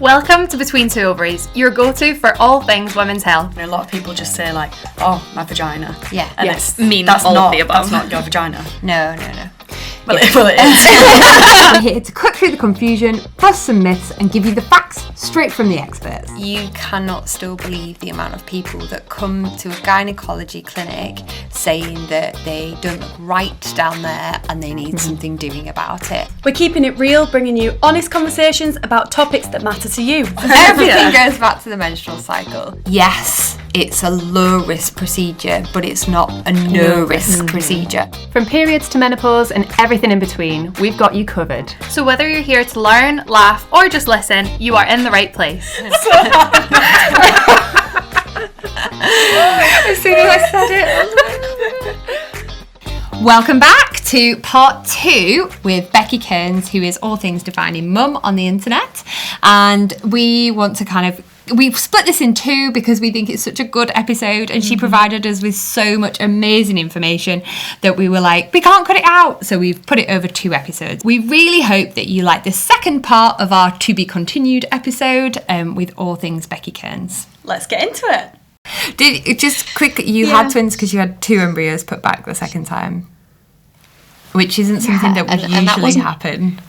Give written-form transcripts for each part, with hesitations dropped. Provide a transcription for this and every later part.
Welcome to Between Two Ovaries, your go-to for all things women's health. A lot of people just say like, oh, my vagina. Yeah. And Yes. that's all of the above. That's not your vagina. No. Well, it is. We're here to cut through the confusion, bust some myths, and give you the facts straight from the experts. You cannot still believe the amount of people that come to a gynecology clinic saying that they don't look right down there and they need something doing about it. We're keeping it real, bringing you honest conversations about topics that matter to you. Everything goes back to the menstrual cycle. Yes, it's a low-risk procedure, but it's not a no-risk procedure. From periods to menopause and everything in between, we've got you covered. So whether you're here to learn, laugh, or just listen, you are in the right place. As soon as I said it. Welcome back to part 2 with Becky Kearns, who is all things defining mum on the internet. And we want to we've split this in 2 because we think it's such a good episode, and she provided us with so much amazing information that we were like, we can't cut it out. So we've put it over 2 episodes. We really hope that you like the second part of our to be continued episode with all things Becky Kearns. Let's get into it. You had twins because you had 2 embryos put back the second time, which isn't something that would usually happen.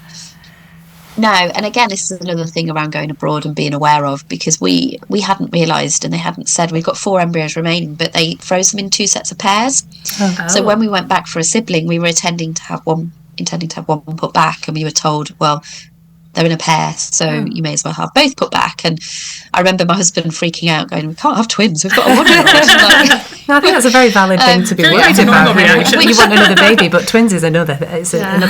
No, and again, this is another thing around going abroad and being aware of, because we hadn't realised and they hadn't said we've got 4 embryos remaining, but they froze them in 2 sets of pairs. Oh. So when we went back for a sibling, we were intending to have one put back, and we were told, well, they're in a pair, so you may as well have both put back. And I remember my husband freaking out, going, we can't have twins, we've got a 1-year-old. No, I think that's a very valid thing to be worried about. You want another baby, but twins is another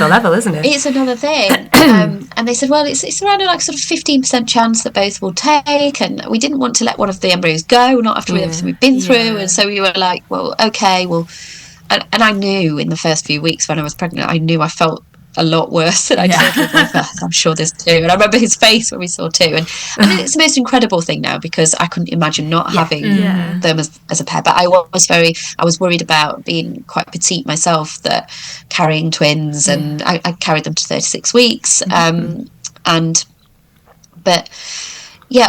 level, isn't it? It's another thing. And they said, well, it's around a sort of 15% chance that both will take, and we didn't want to let one of the embryos go, not after everything we've been through. And so we were like, well, okay, well, and I knew in the first few weeks when I was pregnant, I felt a lot worse than I did with my first. I'm sure there's 2, and I remember his face when we saw 2, and it's the most incredible thing now, because I couldn't imagine not having them as a pair. But I was worried about being quite petite myself, that carrying twins, and I carried them to 36 weeks, but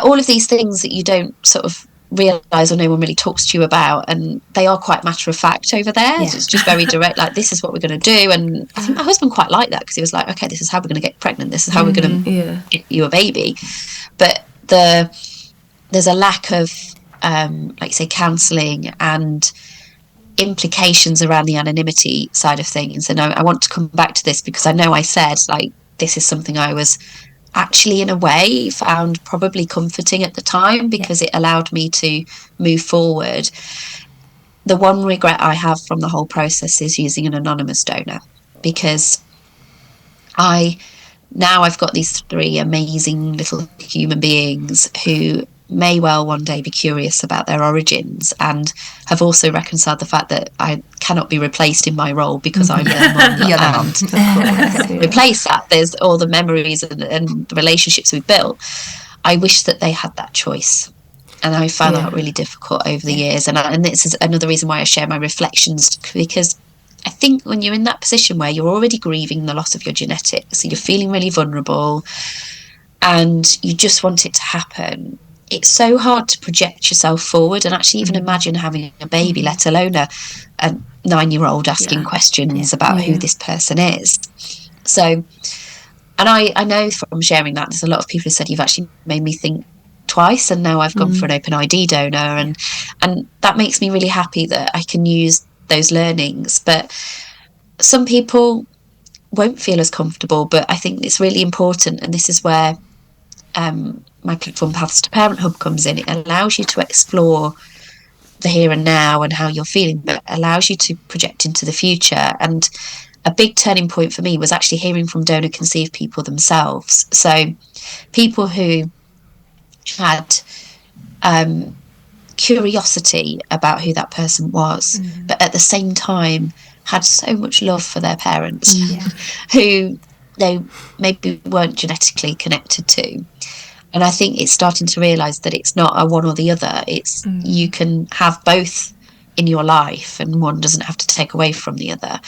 all of these things that you don't sort of realise or no one really talks to you about, and they are quite matter of fact over there. So it's just very direct, like, this is what we're going to do. And I think my husband quite liked that, because he was like, okay, this is how we're going to get pregnant, this is how we're going to get you a baby. But there's a lack of like say counselling and implications around the anonymity side of things. And I want to come back to this, because I know I said, like, this is something I was actually in a way found probably comforting at the time, because it allowed me to move forward. The one regret I have from the whole process is using an anonymous donor, because I've got these 3 amazing little human beings who may well one day be curious about their origins, and have also reconciled the fact that I cannot be replaced in my role because I'm their mum. Replace that. There's all the memories and the relationships we've built. I wish that they had that choice, and I found that really difficult over the years. And this is another reason why I share my reflections, because I think when you're in that position where you're already grieving the loss of your genetics, so you're feeling really vulnerable, and you just want it to happen, it's so hard to project yourself forward and actually even imagine having a baby, let alone a 9-year-old asking questions about who this person is. So, and I know from sharing that, there's a lot of people who said, you've actually made me think twice, and now I've gone for an open ID donor, and that makes me really happy that I can use those learnings. But some people won't feel as comfortable, but I think it's really important, and this is where my platform Paths to Parenthood comes in. It allows you to explore the here and now and how you're feeling, but allows you to project into the future. And a big turning point for me was actually hearing from donor conceived people themselves. So people who had curiosity about who that person was, but at the same time had so much love for their parents who they maybe weren't genetically connected to. And I think it's starting to realise that it's not a one or the other. It's you can have both in your life, and one doesn't have to take away from the other.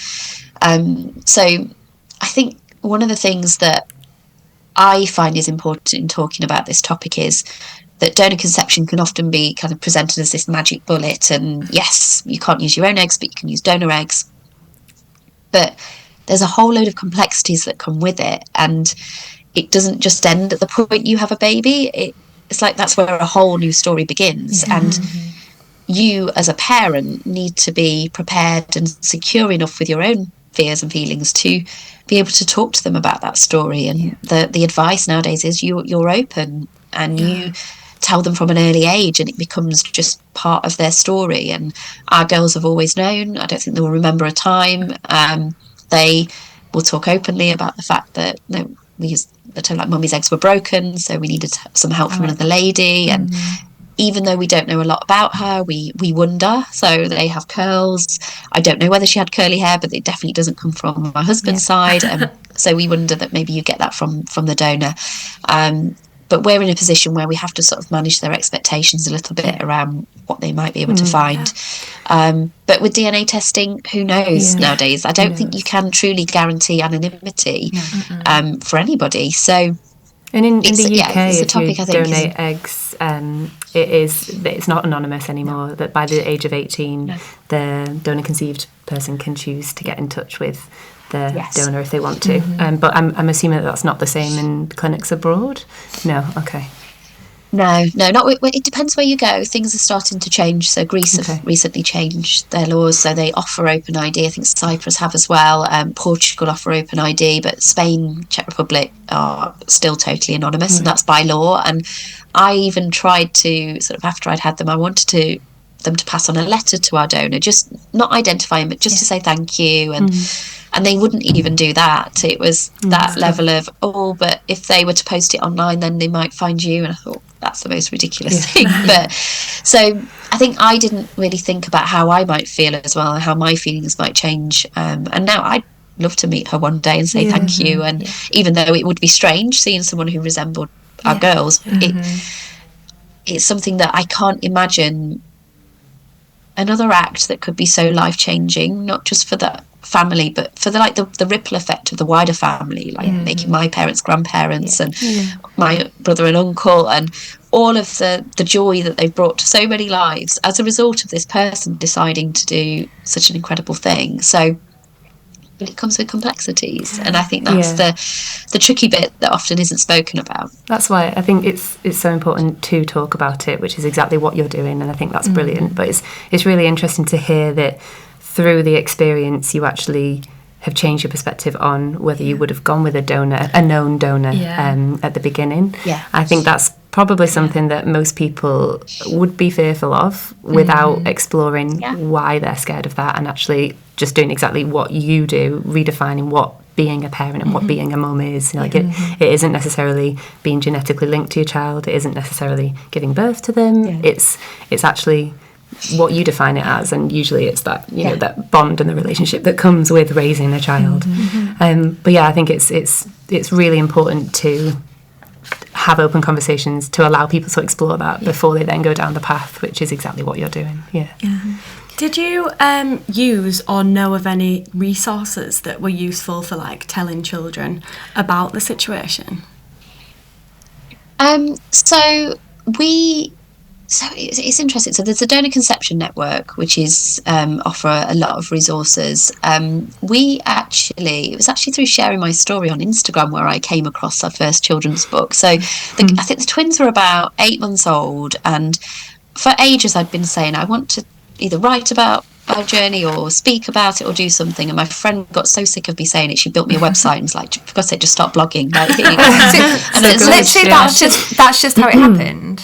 So I think one of the things that I find is important in talking about this topic is that donor conception can often be kind of presented as this magic bullet, and yes, you can't use your own eggs, but you can use donor eggs. But there's a whole load of complexities that come with it, and it doesn't just end at the point you have a baby. It's like that's where a whole new story begins. And you as a parent need to be prepared and secure enough with your own fears and feelings to be able to talk to them about that story. And the advice nowadays is you're open, and you tell them from an early age, and it becomes just part of their story. And our girls have always known. I don't think they will remember a time. They will talk openly about the fact that like mummy's eggs were broken, so we needed some help from another lady. And even though we don't know a lot about her, we wonder. So they have curls. I don't know whether she had curly hair, but it definitely doesn't come from my husband's side. So we wonder that maybe you get that from the donor. But we're in a position where we have to sort of manage their expectations a little bit around what they might be able to find. But with DNA testing, who knows nowadays? I don't think you can truly guarantee anonymity for anybody. So, and in the UK, it's a topic, if you donate eggs, it's not anonymous anymore. That by the age of 18, the donor-conceived person can choose to get in touch with the donor if they want to. But I'm assuming that's not the same in clinics abroad. No, okay. No, not. It depends where you go. Things are starting to change. So Greece have recently changed their laws, so they offer open ID. I think Cyprus have as well. Portugal offer open ID, but Spain, Czech Republic are still totally anonymous, and that's by law. And I even tried to sort of, after I'd had them, I wanted them to pass on a letter to our donor, just not identify him, but just to say thank you. And they wouldn't even do that. It was that level of, but if they were to post it online, then they might find you. And I thought, that's the most ridiculous thing. But so I think I didn't really think about how I might feel as well, and how my feelings might change. And now I'd love to meet her one day and say thank you. And even though it would be strange seeing someone who resembled our girls, it's something that I can't imagine another act that could be so life-changing, not just for the family, but for the ripple effect of the wider family, like making my parents grandparents and my brother and uncle, and all of the joy that they've brought to so many lives as a result of this person deciding to do such an incredible thing. So, but it comes with complexities, and I think that's the tricky bit that often isn't spoken about. That's why I think it's so important to talk about it, which is exactly what you're doing, and I think that's brilliant. But it's really interesting to hear that through the experience you actually have changed your perspective on whether you would have gone with a known donor at the beginning. I think that's probably something that most people would be fearful of without exploring why they're scared of that, and actually just doing exactly what you do, redefining what being a parent and what being a mum is. Like it isn't necessarily being genetically linked to your child, it isn't necessarily giving birth to them, it's actually what you define it as, and usually it's that that bond and the relationship that comes with raising a child. But I think it's really important to have open conversations to allow people to explore that before they then go down the path, which is exactly what you're doing. Did you use or know of any resources that were useful for like telling children about the situation? So it's interesting. So there's a donor conception network, which is offer a lot of resources. It was actually through sharing my story on Instagram where I came across our first children's book. So I think the twins were about 8 months old, and for ages I'd been saying I want to either write about our journey or speak about it or do something. And my friend got so sick of me saying it, she built me a website and was like, for God's sake, just stop blogging. Like, and it's literally that's just how it happened.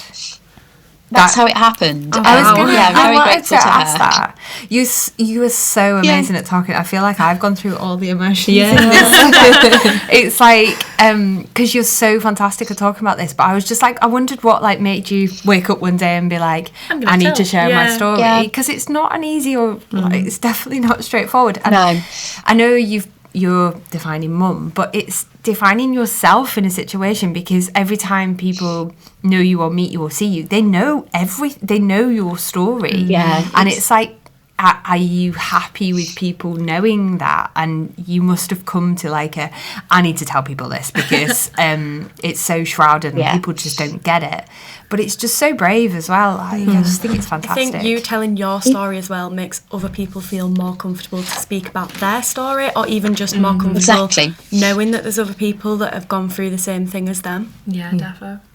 That's how it happened. I was very grateful to ask her. that. You were so amazing at talking. I feel like I've gone through all the emotions in this. It's like, because you're so fantastic at talking about this, but I was just like, I wondered what like made you wake up one day and be like, I need to share my story, because it's not an easy it's definitely not straightforward. And no. I know you're defining mum, but it's defining yourself in a situation, because every time people know you or meet you or see you, they know your story. Yeah. And it's like, are you happy with people knowing that? And you must have come to like I need to tell people this because it's so shrouded and people just don't get it. But it's just so brave as well. I just think it's fantastic. I think you telling your story as well makes other people feel more comfortable to speak about their story, or even just more comfortable knowing that there's other people that have gone through the same thing as them. Yeah, definitely.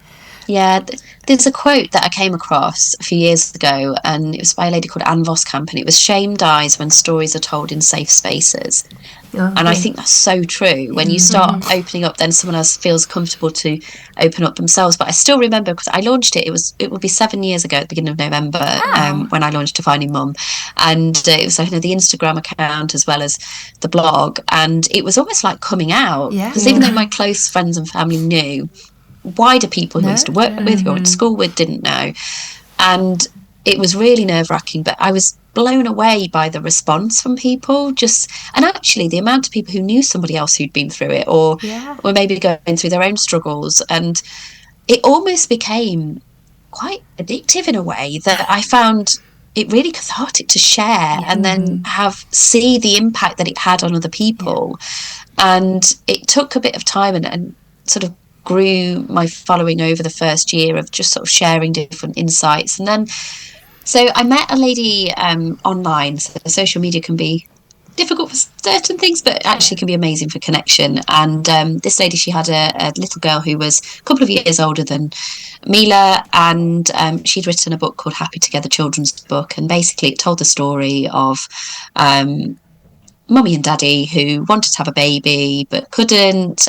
Yeah, there's a quote that I came across a few years ago, and it was by a lady called Anne Voskamp, and it was "Shame dies when stories are told in safe spaces." And I think that's so true. When you start opening up, then someone else feels comfortable to open up themselves. But I still remember, because I launched it, it would be 7 years ago at the beginning of November, when I launched Defining Mum. And it was like, the Instagram account as well as the blog. And it was almost like coming out. Because even though my close friends and family knew, wider people who I used to work with, who I went to school with, didn't know. And it was really nerve-wracking, but I was blown away by the response from people, and actually the amount of people who knew somebody else who'd been through it, or were maybe going through their own struggles. And it almost became quite addictive in a way, that I found it really cathartic to share and then see the impact that it had on other people. And it took a bit of time and sort of grew my following over the first year of just sort of sharing different insights. And then so I met a lady online. So social media can be difficult for certain things, but actually can be amazing for connection. And this lady, she had a little girl who was a couple of years older than Mila, and she'd written a book called Happy Together, children's book, and basically it told the story of mummy and daddy who wanted to have a baby but couldn't,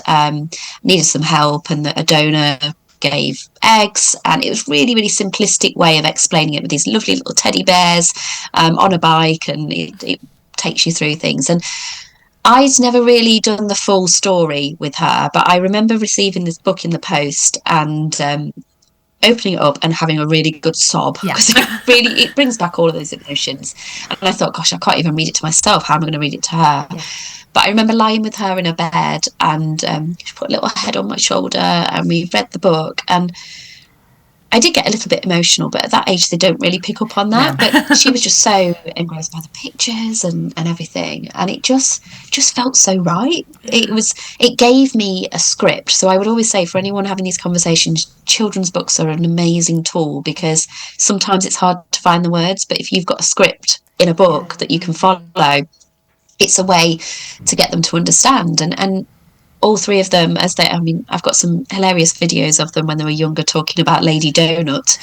needed some help, and that a donor gave eggs. And it was really, really simplistic way of explaining it, with these lovely little teddy bears on a bike, and it takes you through things. And I'd never really done the full story with her, but I remember receiving this book in the post and opening it up and having a really good sob, because it brings back all of those emotions. And I thought, gosh, I can't even read it to myself. How am I going to read it to her? But I remember lying with her in her bed, and she put a little head on my shoulder, and we read the book. And I did get a little bit emotional, but at that age they don't really pick up on that. But she was just so engrossed by the pictures and everything, and it just felt so right. It gave me a script. So I would always say, for anyone having these conversations, children's books are an amazing tool, because sometimes it's hard to find the words, but if you've got a script in a book that you can follow, it's a way to get them to understand. And all three of them, I've got some hilarious videos of them when they were younger, talking about Lady Donut.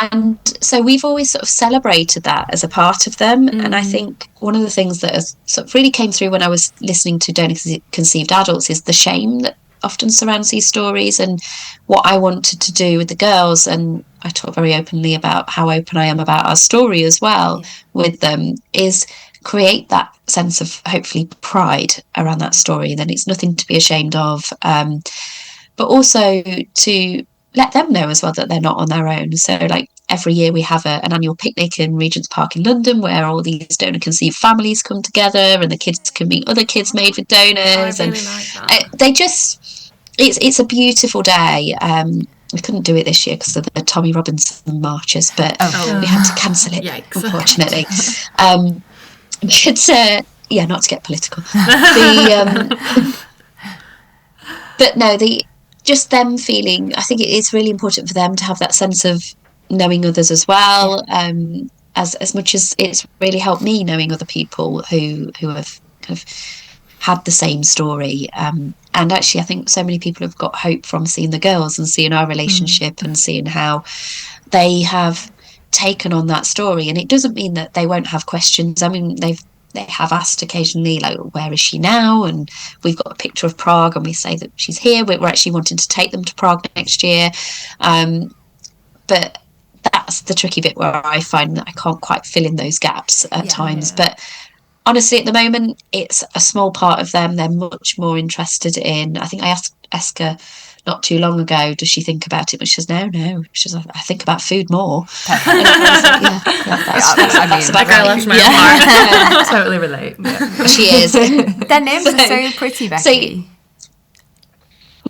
And so we've always sort of celebrated that as a part of them. And I think one of the things that sort of really came through when I was listening to donor conceived adults is the shame that often surrounds these stories. And what I wanted to do with the girls, and I talk very openly about how open I am about our story as well with them, is create that sense of hopefully pride around that story. Then it's nothing to be ashamed of, but also to let them know as well that they're not on their own. So like every year we have an annual picnic in Regent's Park in London, where all these donor conceived families come together, and the kids can meet other kids made with donors. I really like that. It's a beautiful day. We couldn't do it this year because of the Tommy Robinson marches, but we had to cancel it, unfortunately. But not to get political. But no, just them feeling, I think it's really important for them to have that sense of knowing others as well, as much as it's really helped me knowing other people who have kind of had the same story. And actually I think so many people have got hope from seeing the girls and seeing our relationship and seeing how they have taken on that story. And it doesn't mean that they won't have questions. I mean, they have asked occasionally, like, where is she now? And we've got a picture of Prague, and we say that she's here. We're actually wanting to take them to Prague next year. But that's the tricky bit, where I find that I can't quite fill in those gaps at times. But honestly, at the moment, it's a small part of them. They're much more interested in, I think I asked Eska not too long ago, does she think about it? But she says, no. She says, I think about food more. That's about right. Totally relate. She is. Their names are so pretty, Becky.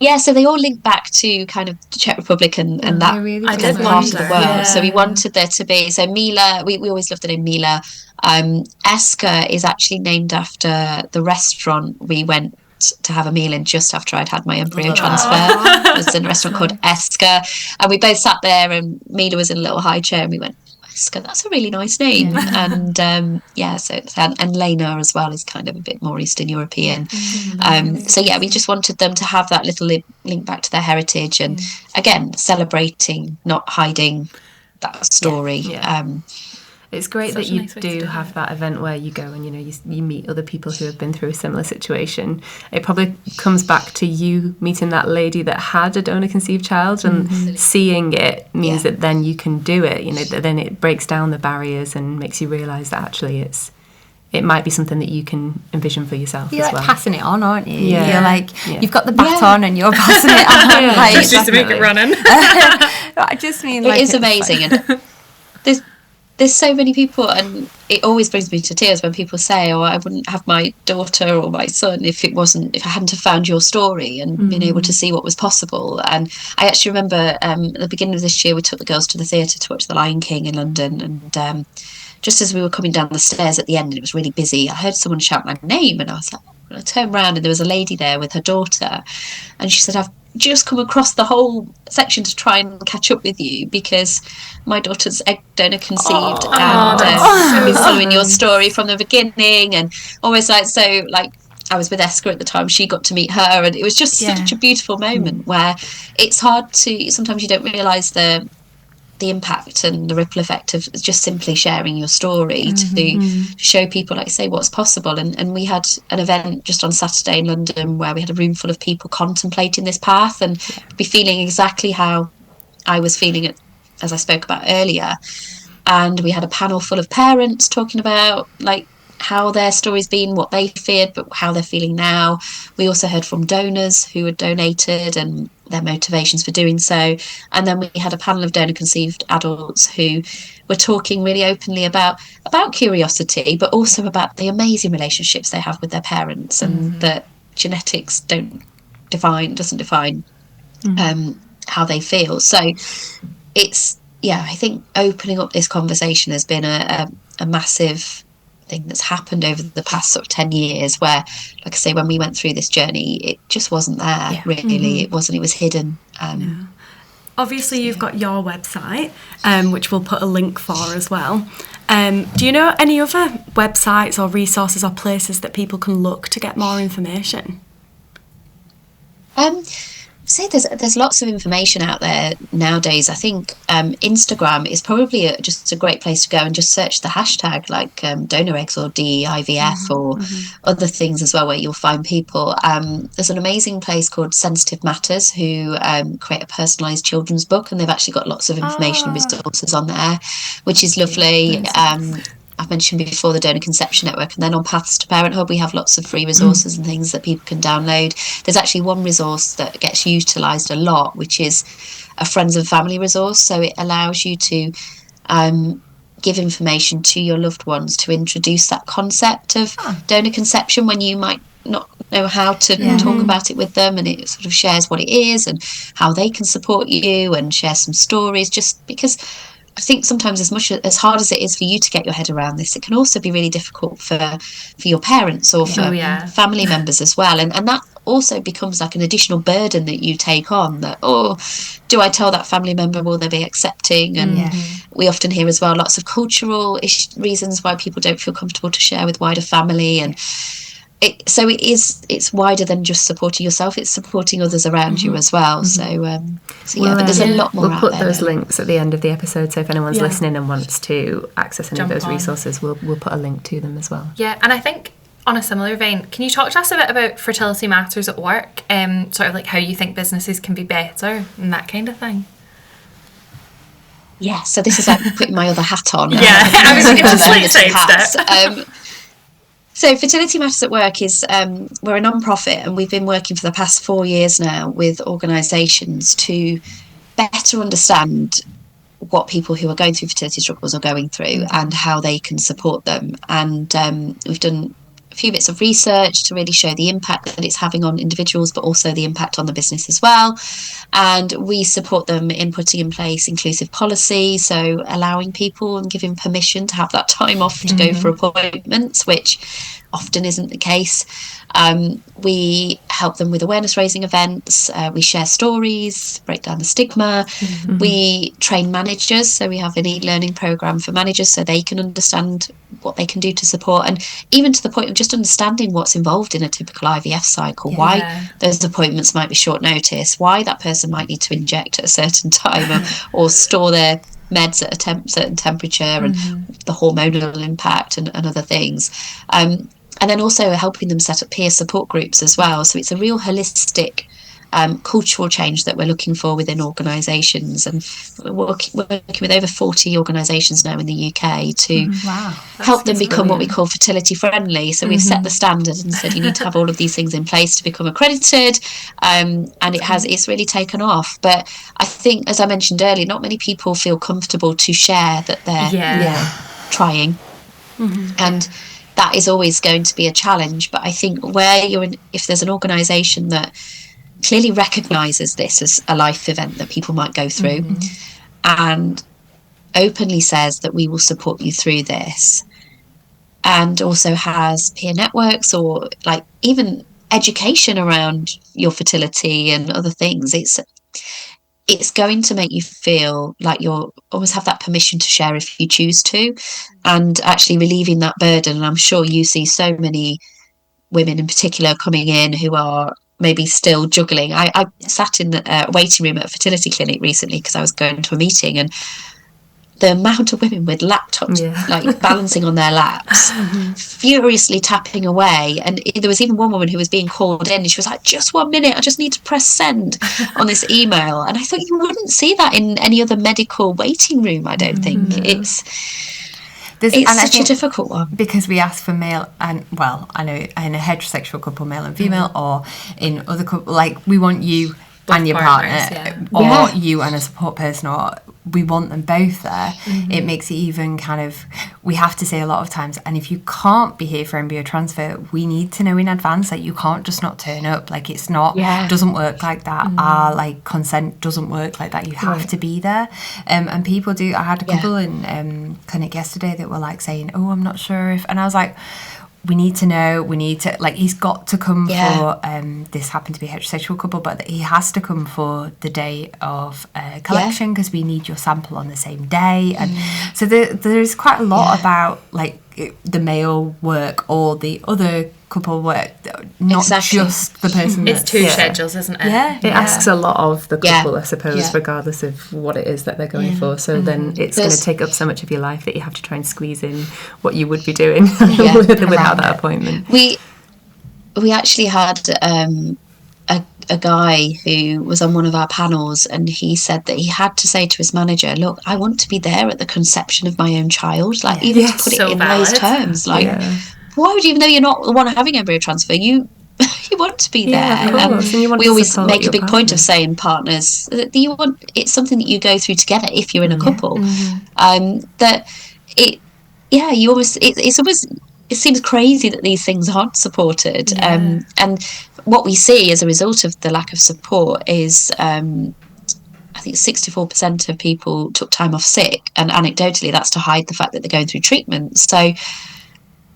Yeah, so they all link back to kind of the Czech Republic and that really kind did of part of the wonder. world. Yeah. So we wanted there to be, so Mila, we always loved the name Mila. Eska is actually named after the restaurant we went to have a meal in just after I'd had my embryo transfer. It was in a restaurant called Eska. And we both sat there and Mila was in a little high chair and we went, Eska, that's a really nice name. And and Lena as well is kind of a bit more Eastern European. So yeah, we just wanted them to have that little link back to their heritage and again, celebrating, not hiding that story. Yeah. It's great that Such a you nice way to do do have it. that event where you go and you meet other people who have been through a similar situation. It probably comes back to you meeting that lady that had a donor conceived child and seeing it means that then you can do it. That then it breaks down the barriers and makes you realise that actually it might be something that you can envision for yourself You're as like well. passing it on, aren't you? Yeah. You're like, Yeah. you've got the baton and you're passing it on. Like, Just to make it running. I just mean, like, It is amazing. And there's so many people, and it always brings me to tears when people say, "Oh, I wouldn't have my daughter or my son if I hadn't have found your story and been able to see what was possible." And I actually remember at the beginning of this year, we took the girls to the theatre to watch The Lion King in London, and just as we were coming down the stairs at the end, and it was really busy, I heard someone shout my name, and I was like, I turned around, and there was a lady there with her daughter, and she said, "I've just come across the whole section to try and catch up with you because my daughter's egg donor conceived and I've been following your story from the beginning," and almost like I was with Eska at the time, she got to meet her, and it was just such a beautiful moment where it's hard to, sometimes you don't realise the impact and the ripple effect of just simply sharing your story to show people, like I say, what's possible. And we had an event just on Saturday in London where we had a room full of people contemplating this path and be feeling exactly how I was feeling it, as I spoke about earlier. And we had a panel full of parents talking about like how their story's been, what they feared, but how they're feeling now. We also heard from donors who had donated and their motivations for doing so. And then we had a panel of donor conceived adults who were talking really openly about curiosity, but also about the amazing relationships they have with their parents, and that genetics doesn't define how they feel. So it's, I think opening up this conversation has been a massive thing that's happened over the past sort of 10 years where, like I say, when we went through this journey, it just wasn't there really. It was hidden. Obviously you've got your website, which we'll put a link for as well. Do you know any other websites or resources or places that people can look to get more information? Say there's lots of information out there nowadays. I think Instagram is probably just a great place to go and just search the hashtag like donor eggs or DIVF or other things as well, where you'll find people. There's an amazing place called Sensitive Matters who create a personalised children's book, and they've actually got lots of information and resources on there, which is lovely. I've mentioned before the Donor Conception Network, and then on Paths to Parenthood we have lots of free resources and things that people can download. There's actually one resource that gets utilised a lot, which is a Friends and Family resource. So it allows you to give information to your loved ones to introduce that concept of donor conception when you might not know how to talk about it with them, and it sort of shares what it is and how they can support you and share some stories, just because I think sometimes as hard as it is for you to get your head around this, it can also be really difficult for your parents or for family members as well. And that also becomes like an additional burden that you take on, that, do I tell that family member, will they be accepting? And we often hear as well lots of cultural reasons why people don't feel comfortable to share with wider family. And it's wider than just supporting yourself, it's supporting others around you as well. But there's a lot more out there. We'll put those links at the end of the episode, so if anyone's listening and wants to access any of those resources, we'll put a link to them as well. Yeah, and I think on a similar vein, can you talk to us a bit about fertility matters at work, sort of like how you think businesses can be better and that kind of thing? Yeah, so this is like putting my other hat on. I was just like, So Fertility Matters at Work is, we're a non-profit, and we've been working for the past 4 years now with organisations to better understand what people who are going through fertility struggles are going through and how they can support them. And we've done few bits of research to really show the impact that it's having on individuals, but also the impact on the business as well. And we support them in putting in place inclusive policy, so allowing people and giving permission to have that time off to go for appointments, which often isn't the case. We help them with awareness raising events. We share stories, break down the stigma. We train managers, so we have an e-learning program for managers so they can understand what they can do to support, and even to the point of just understanding what's involved in a typical IVF cycle, why those appointments might be short notice, why that person might need to inject at a certain time or store their meds at a certain temperature, and the hormonal impact and other things. And then also helping them set up peer support groups as well. So it's a real holistic cultural change that we're looking for within organisations, and we're working with over 40 organisations now in the UK to help them become what we call fertility friendly. So we've set the standard and said you need to have all of these things in place to become accredited, and it's really taken off. But I think, as I mentioned earlier, not many people feel comfortable to share that they're trying, and that is always going to be a challenge. But I think if there's an organisation that clearly recognises this as a life event that people might go through, and openly says that we will support you through this, and also has peer networks or like even education around your fertility and other things, it's going to make you feel like you're always have that permission to share if you choose to, and actually relieving that burden. And I'm sure you see so many women in particular coming in who are maybe still juggling. I sat in the waiting room at a fertility clinic recently because I was going to a meeting, and the amount of women with laptops like balancing on their laps, furiously tapping away. And there was even one woman who was being called in, and she was like, just 1 minute, I just need to press send on this email. And I thought you wouldn't see that in any other medical waiting room, I don't think. It's such a difficult one. Because we ask for male and, well, I know in a heterosexual couple, male and female, or in other couple, like we want you and your partner, or you and a support person, or we want them both there. It makes it even kind of, we have to say a lot of times, and if you can't be here for embryo transfer, we need to know in advance that you can't just not turn up. Like it's not, doesn't work like that. Our like consent doesn't work like that. You have to be there. And people do. I had a couple in clinic yesterday that were like saying, oh, I'm not sure if, and I was like, we need to know, like, he's got to come for, this happened to be a heterosexual couple, but he has to come for the day of collection because we need your sample on the same day. And so there's quite a lot about, like, the male work or the other couple work, not just the person. It's two schedules, isn't it? It asks a lot of the couple, I suppose, regardless of what it is that they're going for. So then it's going to take up so much of your life that you have to try and squeeze in what you would be doing without that appointment. We actually had a guy who was on one of our panels, and he said that he had to say to his manager, look, I want to be there at the conception of my own child, like even to put it in those terms, like why would you, even though you're not the one having embryo transfer, you want to be there. And we always make a big point of saying partners that it's something that you go through together if you're in a couple. That it seems crazy that these things aren't supported. And what we see as a result of the lack of support is I think 64% of people took time off sick, and anecdotally that's to hide the fact that they're going through treatment. So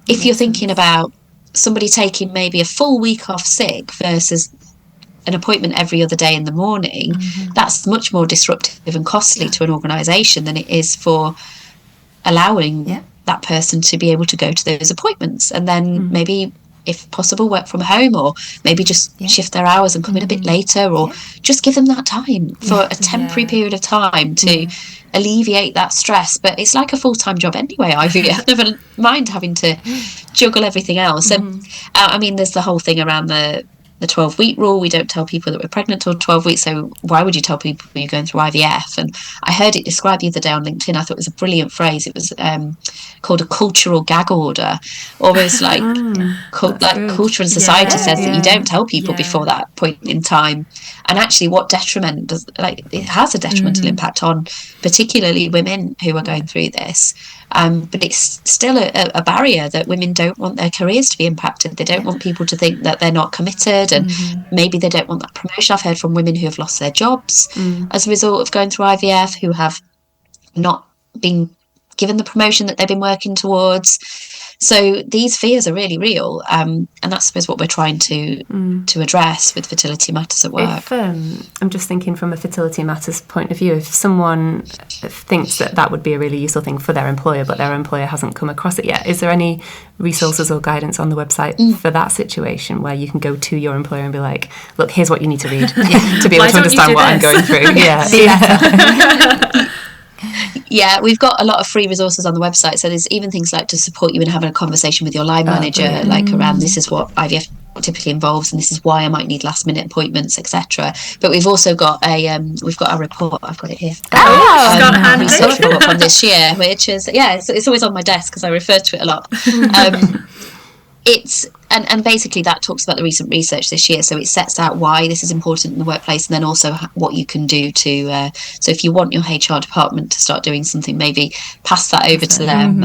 if you're thinking about somebody taking maybe a full week off sick versus an appointment every other day in the morning, that's much more disruptive and costly to an organisation than it is for allowing that person to be able to go to those appointments, and then maybe, if possible, work from home, or maybe just shift their hours and come in a bit later, or just give them that time for a temporary period of time to alleviate that stress. But it's like a full-time job anyway, IVF. Never mind having to juggle everything else. And I mean, there's the whole thing around the the 12-week rule. We don't tell people that we're pregnant till 12 weeks. So why would you tell people you're going through IVF? And I heard it described the other day on LinkedIn. I thought it was a brilliant phrase. It was called a cultural gag order. Almost like, culture and society says that you don't tell people before that point in time. And actually what detriment does, like, it has a detrimental impact on particularly women who are going through this. But it's still a barrier that women don't want their careers to be impacted. They don't want people to think that they're not committed, and maybe they don't want that promotion. I've heard from women who have lost their jobs as a result of going through IVF, who have not been given the promotion that they've been working towards. So these fears are really real, and that's, I suppose, what we're trying to address with Fertility Matters at Work. I'm just thinking from a Fertility Matters point of view, if someone thinks that would be a really useful thing for their employer, but their employer hasn't come across it yet, is there any resources or guidance on the website for that situation where you can go to your employer and be like, look, here's what you need to read to be able to understand what I'm going through? Yeah, we've got a lot of free resources on the website. So there's even things like to support you in having a conversation with your line manager, like around this is what IVF typically involves, and this is why I might need last minute appointments, etc. But we've also got we've got a report. I've got it here. Research report from this year, which is it's always on my desk because I refer to it a lot. It's and basically that talks about the recent research this year. So it sets out why this is important in the workplace, and then also what you can do to. So if you want your HR department to start doing something, maybe pass that over to them.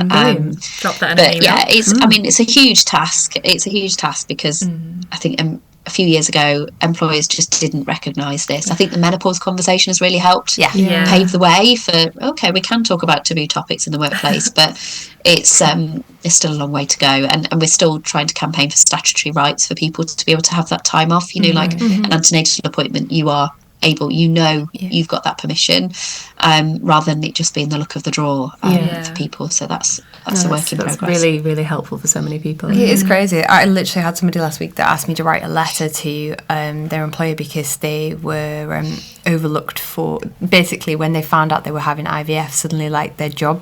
Drop that in an email. Yeah, it's a huge task. It's a huge task because I think a few years ago employers just didn't recognise this. I think the menopause conversation has really helped pave the way for we can talk about taboo topics in the workplace, but it's still a long way to go, and we're still trying to campaign for statutory rights for people to be able to have that time off, like an antenatal appointment, you are able, you've got that permission, rather than it just being the look of the draw for people. So that's a work in progress. Really, really helpful for so many people. It is crazy. I literally had somebody last week that asked me to write a letter to their employer because they were overlooked for, basically when they found out they were having IVF, suddenly like their job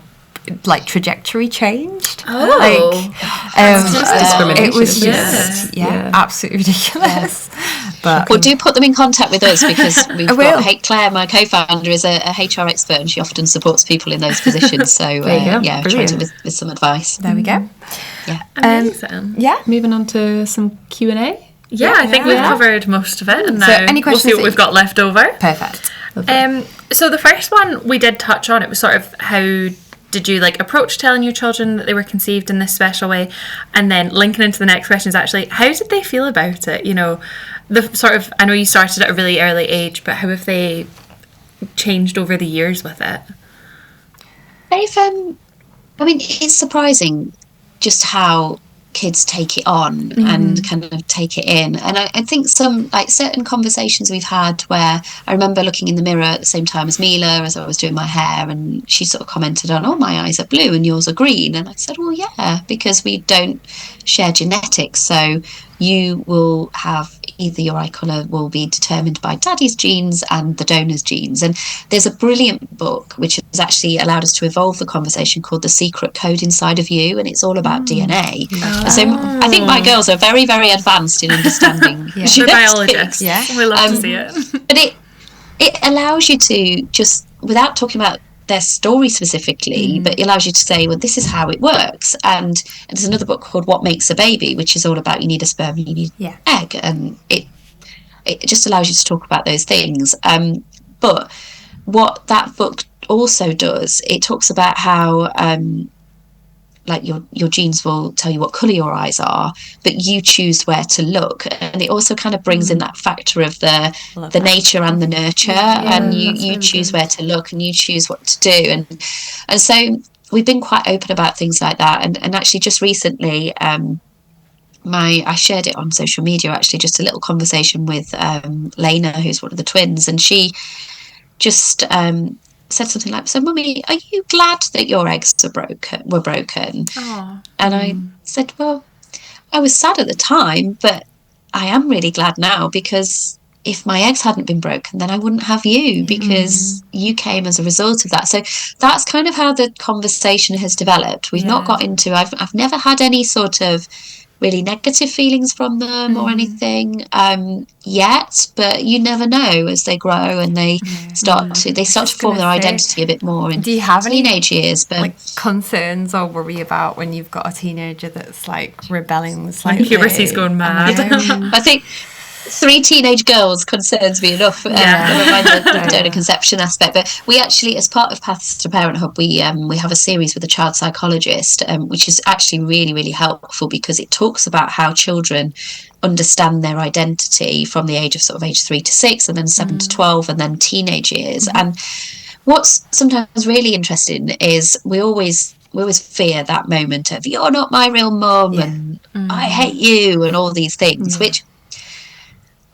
trajectory changed. It was just absolutely ridiculous. But do put them in contact with us, because we've got Claire, my co-founder, is a HR expert, and she often supports people in those positions. So try to with some advice. There we go. Yeah, amazing. Moving on to some Q&A. I think we've covered most of it, and now any questions we'll see what we've got left over. Perfect. So the first one we did touch on, it was sort of how did you approach telling your children that they were conceived in this special way? And then linking into the next question is actually, how did they feel about it? The sort of, I know you started at a really early age, but how have they changed over the years with it? They've, it's surprising just how kids take it on and kind of take it in. And I think some certain conversations we've had where I remember looking in the mirror at the same time as Mila as I was doing my hair, and she sort of commented on, oh, my eyes are blue and yours are green. And I said, well, yeah, because we don't share genetics. So you will have either your eye colour will be determined by daddy's genes and the donor's genes. And there's a brilliant book which has actually allowed us to evolve the conversation called The Secret Code Inside of You, and it's all about DNA. So I think my girls are very, very advanced in understanding They're biologists. We love to see it. But it allows you to just, without talking about their story specifically, but it allows you to say, well, this is how it works. And there's another book called What Makes a Baby, which is all about you need a sperm, you need egg, and it just allows you to talk about those things. But what that book also does, it talks about how your genes will tell you what colour your eyes are, but you choose where to look. And it also kind of brings in that factor of the nature and the nurture, and you choose where to look and you choose what to do. And so we've been quite open about things like that. And actually just recently, I shared it on social media, actually, just a little conversation with Lena, who's one of the twins, and she just said something like, so Mummy, are you glad that your eggs were broken? Aww. And I said, well, I was sad at the time, but I am really glad now, because if my eggs hadn't been broken, then I wouldn't have you, because you came as a result of that. So that's kind of how the conversation has developed. We've not got into, I've never had any sort of really negative feelings from them or anything yet, but you never know as they grow and they start to form their identity a bit more in do you have teenage years. But like concerns or worry about when you've got a teenager that's like rebelling slightly? Puberty's going mad. I think 3 teenage girls concerns me enough. Never mind the donor conception aspect. But we actually, as part of Paths to Parenthood, we have a series with a child psychologist, which is actually really, really helpful because it talks about how children understand their identity from the age of age 3 to 6, and then 7 to 12, and then teenage years. And what's sometimes really interesting is we always fear that moment of "you're not my real mum" and "I hate you" and all these things, which,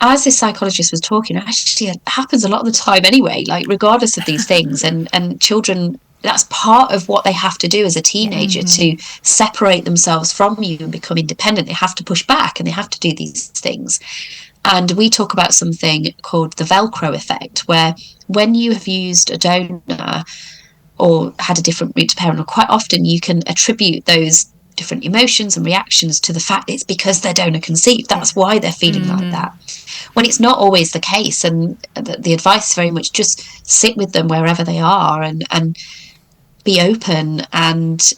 as this psychologist was talking, actually it happens a lot of the time anyway, like regardless of these things. And children, that's part of what they have to do as a teenager to separate themselves from you and become independent. They have to push back and they have to do these things. And we talk about something called the Velcro effect, where when you have used a donor or had a different route to parenthood, quite often you can attribute those different emotions and reactions to the fact it's because they're donor conceived. That's why they're feeling like that, when it's not always the case. And the advice is very much just sit with them wherever they are and be open and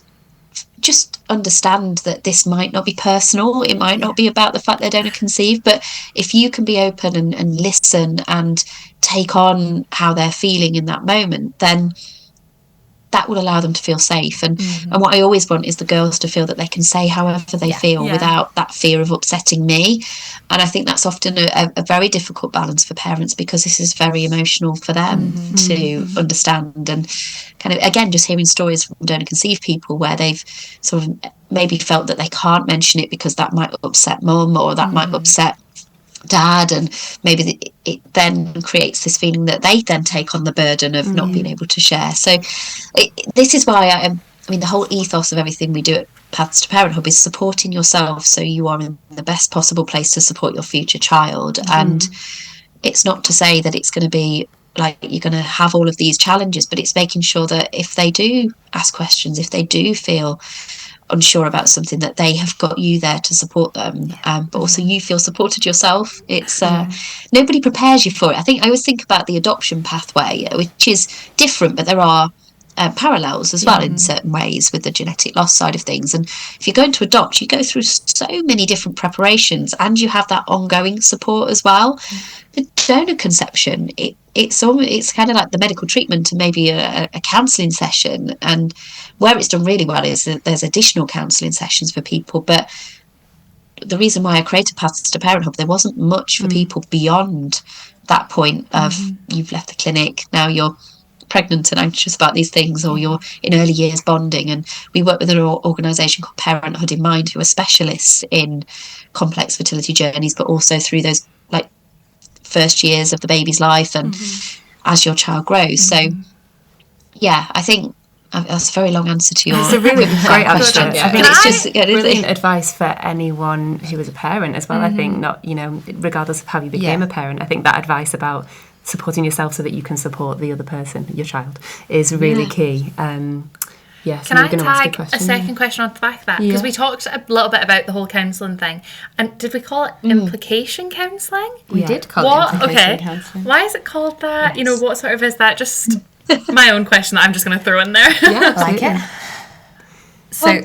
just understand that this might not be personal. It might not be about the fact they're donor conceived, but if you can be open and listen and take on how they're feeling in that moment, then that will allow them to feel safe. And what I always want is the girls to feel that they can say however they feel without that fear of upsetting me. And I think that's often a very difficult balance for parents, because this is very emotional for them to understand. And kind of, again, just hearing stories from donor conceived people where they've sort of maybe felt that they can't mention it because that might upset mum or that might upset dad, and maybe it then creates this feeling that they then take on the burden of not being able to share. So this is why I mean the whole ethos of everything we do at Paths to Parenthood is supporting yourself so you are in the best possible place to support your future child. And it's not to say that it's going to be like you're going to have all of these challenges, but it's making sure that if they do ask questions, if they do feel unsure about something, that they have got you there to support them, but also you feel supported yourself. It's nobody prepares you for it. I always think about the adoption pathway, which is different, but there are parallels as well in certain ways with the genetic loss side of things. And if you're going to adopt, you go through so many different preparations and you have that ongoing support as well. The donor conception, it's kind of like the medical treatment and maybe a counselling session, and where it's done really well is that there's additional counselling sessions for people. But the reason why I created Paths to Parenthood, there wasn't much for people beyond that point of you've left the clinic, now you're pregnant and anxious about these things, or you're in early years bonding. And we work with an organisation called Parenthood in Mind, who are specialists in complex fertility journeys, but also through those like first years of the baby's life and as your child grows. So yeah, I think that's a very long answer to your it's a really great answer. Yeah. I think it's just brilliant it? advice for anyone who is a parent as well. I think not, regardless of how you became a parent, I think that advice about supporting yourself so that you can support the other person, your child, is really key. Can I tag a second question on the back of that? Because we talked a little bit about the whole counselling thing. And did we call it implication counselling? We did call it implication counselling. Why is it called that? Yes. What sort of is that? Just my own question that I'm just going to throw in there. Yeah, I like it. So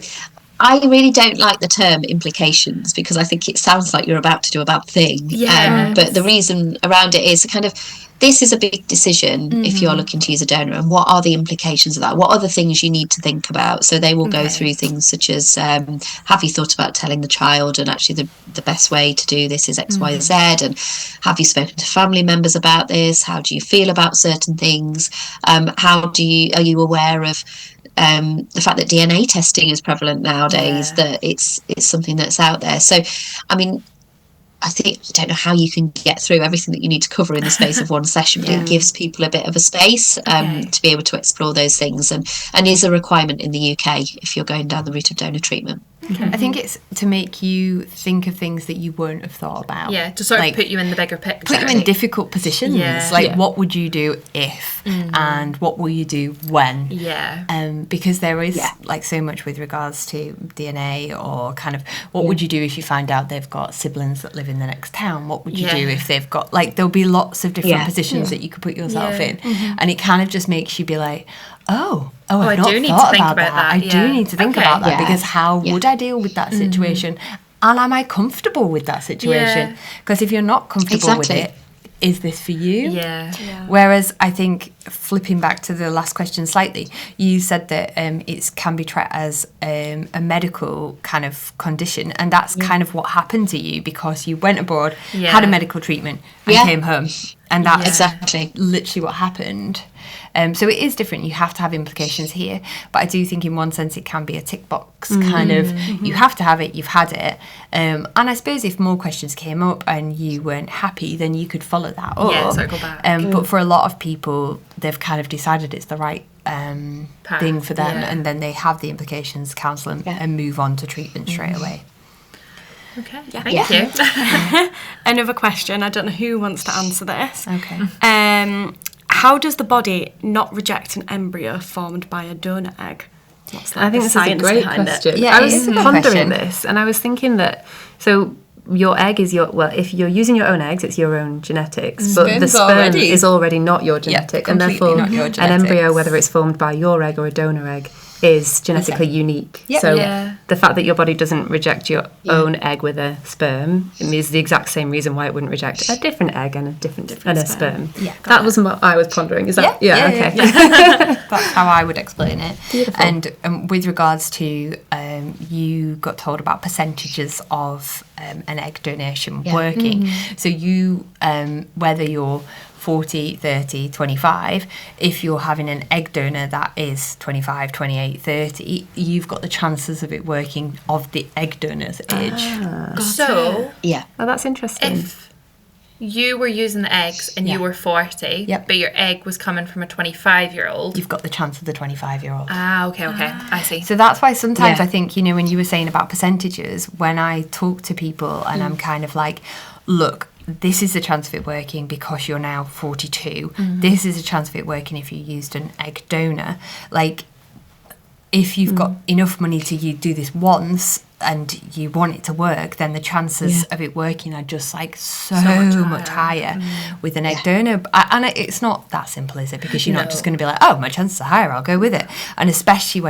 I really don't like the term implications, because I think it sounds like you're about to do a bad thing. Yeah. But the reason around it is kind of, this is a big decision if you're looking to use a donor, and what are the implications of that? What are the things you need to think about? So they will go through things such as, have you thought about telling the child, and actually the best way to do this is X, Y, Z, and have you spoken to family members about this? How do you feel about certain things? Are you aware of the fact that DNA testing is prevalent nowadays, that it's something that's out there? So, I mean, I don't know how you can get through everything that you need to cover in the space of one session, but it gives people a bit of a space to be able to explore those things, and is a requirement in the UK if you're going down the route of donor treatment. I think it's to make you think of things that you wouldn't have thought about. Yeah, to sort of put you in the bigger picture. Put you in difficult positions. Yeah. What would you do if, and what will you do when? Yeah. Because there is like so much with regards to DNA, or kind of what would you do if you find out they've got siblings that live in the next town? What would you do if they've got, like, there'll be lots of different positions that you could put yourself in, and it kind of just makes you be like, I do need to think about that. I do need to think about that, because how would I deal with that situation? And am I comfortable with that situation? Because if you're not comfortable with it, is this for you? Yeah. Whereas I think, flipping back to the last question slightly, you said that it can be treated as a medical kind of condition, and that's kind of what happened to you, because you went abroad, had a medical treatment, and came home. And that's exactly literally what happened. So it is different. You have to have implications here. But I do think in one sense it can be a tick box kind of, you have to have it, you've had it. And I suppose if more questions came up and you weren't happy, then you could follow that up. Yeah, circle back. But for a lot of people, they've kind of decided it's the right thing for them. And then they have the implications, counsel them, and move on to treatment straight away. Okay, thank you. Another question. I don't know who wants to answer this. Okay. How does the body not reject an embryo formed by a donor egg? What's I think this is a great question. Yeah, I it was is a good pondering question. this, and I was thinking that, so your egg is if you're using your own eggs, it's your own genetics, but the sperm is already not your genetic, and therefore not your an embryo, genetics. whether it's formed by your egg or a donor egg, is genetically unique. Yep. So Yeah. the fact that your body doesn't reject your own egg with a sperm is the exact same reason why it wouldn't reject a different egg and a different sperm. Yeah, that was what I was pondering. Is that okay? That's how I would explain it. Beautiful. And with regards to you got told about percentages of an egg donation working. So you, whether you're 40, 30, 25, if you're having an egg donor that is 25, 28, 30, you've got the chances of it working of the egg donor's age. So, Oh, that's interesting. if you were using the eggs and you were 40, but your egg was coming from a 25-year-old, you've got the chance of the 25-year-old. Okay, I see. So that's why sometimes I think, when you were saying about percentages, when I talk to people and I'm kind of like, look, this is a chance of it working because you're now 42. This is a chance of it working if you used an egg donor. Like, if you've got enough money to do this once and you want it to work, then the chances of it working are just like so much higher with an egg donor. And it's not that simple, is it? Because you're not just going to be like, oh, my chances are higher, I'll go with it. And especially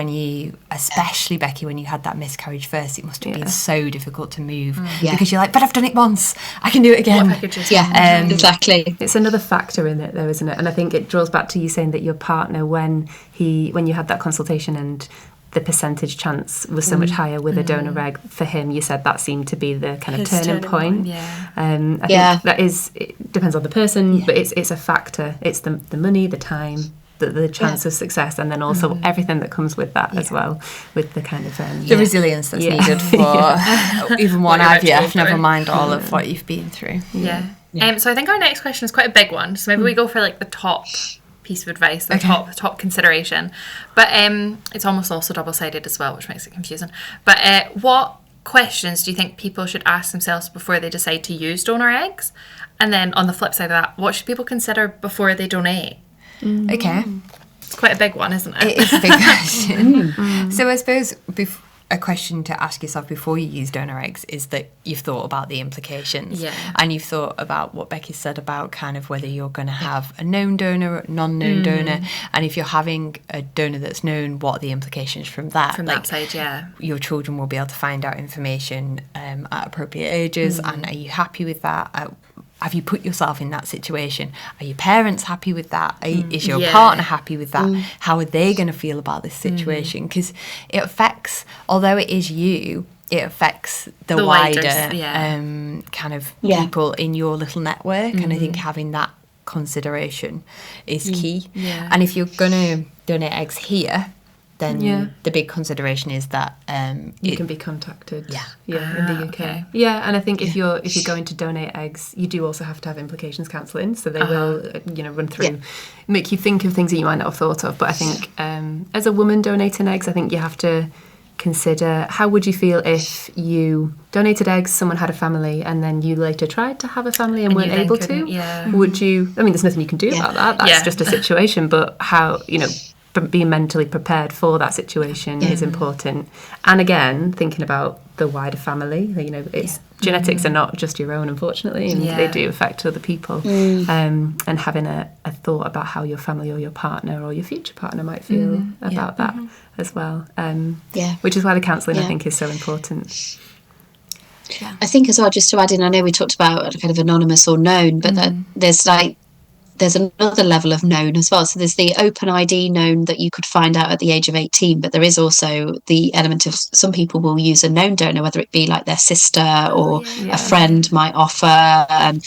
Becky, when you had that miscarriage first, it must have been so difficult to move because you're like, but I've done it once, I can do it again. What if I could just exactly. It's another factor in it, though, isn't it? And I think it draws back to you saying that your partner, when you had that consultation and the percentage chance was so much higher with a donor egg, for him, you said that seemed to be the kind of turning point. I think that is, it depends on the person, but it's a factor. It's the money, the time, the chance of success, and then also everything that comes with that as well, with the kind of the resilience that's needed for even one IVF, never mind all of what you've been through. So I think our next question is quite a big one, so maybe we go for like the top piece of advice, the top consideration, but it's almost also double-sided as well, which makes it confusing. But what questions do you think people should ask themselves before they decide to use donor eggs? And then on the flip side of that, what should people consider before they donate? Okay, it's quite a big one, isn't it? It is a big question. So I suppose a question to ask yourself before you use donor eggs is that you've thought about the implications, and you've thought about what Becky said about kind of whether you're going to have a known donor or a non-known donor, and if you're having a donor that's known, what are the implications from that? From that side, your children will be able to find out information at appropriate ages, and are you happy with that? Have you put yourself in that situation? Are your parents happy with that? Is your partner happy with that? How are they going to feel about this situation? Because it affects, although it is you, it affects the wider kind of people in your little network. And I think having that consideration is key. And if you're going to donate eggs here, then the big consideration is that you can be contacted. In the UK. Okay. And I think if you're going to donate eggs, you do also have to have implications counselling. So they will, run through, make you think of things that you might not have thought of. But I think as a woman donating eggs, I think you have to consider, how would you feel if you donated eggs, someone had a family, and then you later tried to have a family and weren't able to? Yeah. Would you, I mean, there's nothing you can do about that. That's just a situation, but how, being mentally prepared for that situation is important. And again, thinking about the wider family, it's genetics are not just your own, unfortunately, and they do affect other people. And having a thought about how your family or your partner or your future partner might feel about that as well. Which is why the counselling, I think, is so important. Yeah. I think as well, just to add in, I know we talked about kind of anonymous or known, but that there's another level of known as well. So there's the open ID known that you could find out at the age of 18, but there is also the element of some people will use a known donor, whether it be like their sister or a friend might offer, and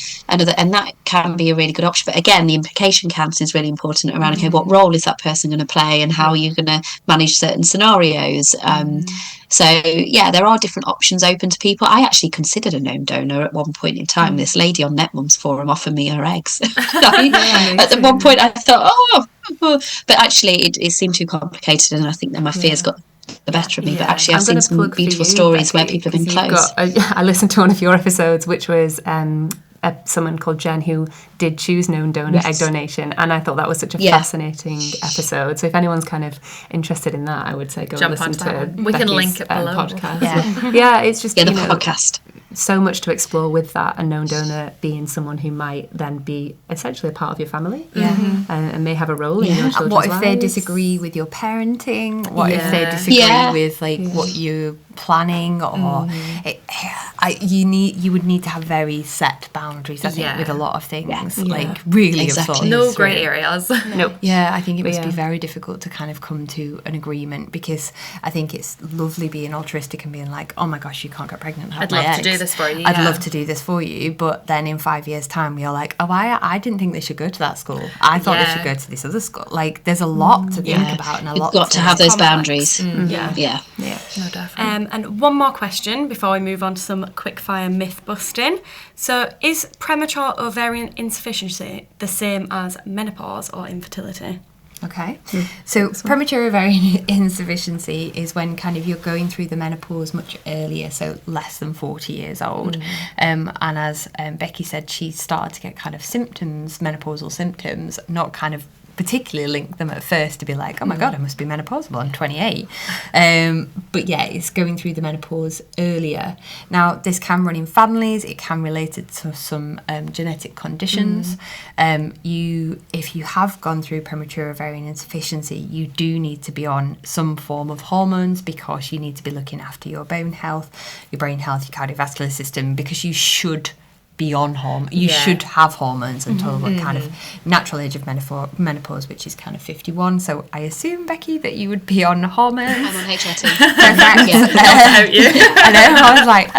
that can be a really good option. But again, the implication counselling is really important around, okay, what role is that person going to play and how are you going to manage certain scenarios? So there are different options open to people. I actually considered a known donor at one point in time. This lady on NetMums Forum offered me her eggs. At one point I thought, but actually it seemed too complicated, and I think that my fears got the better of me. But actually I've seen some beautiful stories, Becky, where people have been close. I listened to one of your episodes, which was someone called Jen who did choose known donor egg donation, and I thought that was such a fascinating episode. So if anyone's kind of interested in that, I would say go and listen to we can link it below. Podcast. It's just the podcast. So much to explore with that, a known donor being someone who might then be essentially a part of your family and may have a role in your children's lives. What if they lives. disagree with your parenting? What if they disagree with what you're planning? Or you would need to have very set boundaries, I think, with a lot of things. Like really exactly. No grey areas. Nope. Yeah, I think it must be very difficult to kind of come to an agreement, because I think it's lovely being altruistic and being like, oh my gosh, you can't get pregnant. I'd love to do this for you. I'd love to do this for you, but then in 5 years' time, you're like, oh, I didn't think they should go to that school. I thought they should go to this other school. Like, there's a lot to think about, and You've got to have those boundaries. No, definitely. And one more question before we move on to some quickfire myth busting. So, is premature ovarian insufficiency the same as menopause or infertility? Okay, so premature ovarian insufficiency is when kind of you're going through the menopause much earlier, so less than 40 years old. And as Becky said, she started to get kind of symptoms, menopausal symptoms, not kind of particularly link them at first to be like, oh my God, I must be menopausal, I'm 28. But it's going through the menopause earlier. Now, this can run in families, it can relate to some genetic conditions. If you have gone through premature ovarian insufficiency, you do need to be on some form of hormones, because you need to be looking after your bone health, your brain health, your cardiovascular system, because you should be on hormones. You should have hormones until the kind of natural age of menopause, which is kind of 51. So I assume, Becky, that you would be on hormones. I'm on HRT. I know. I was like,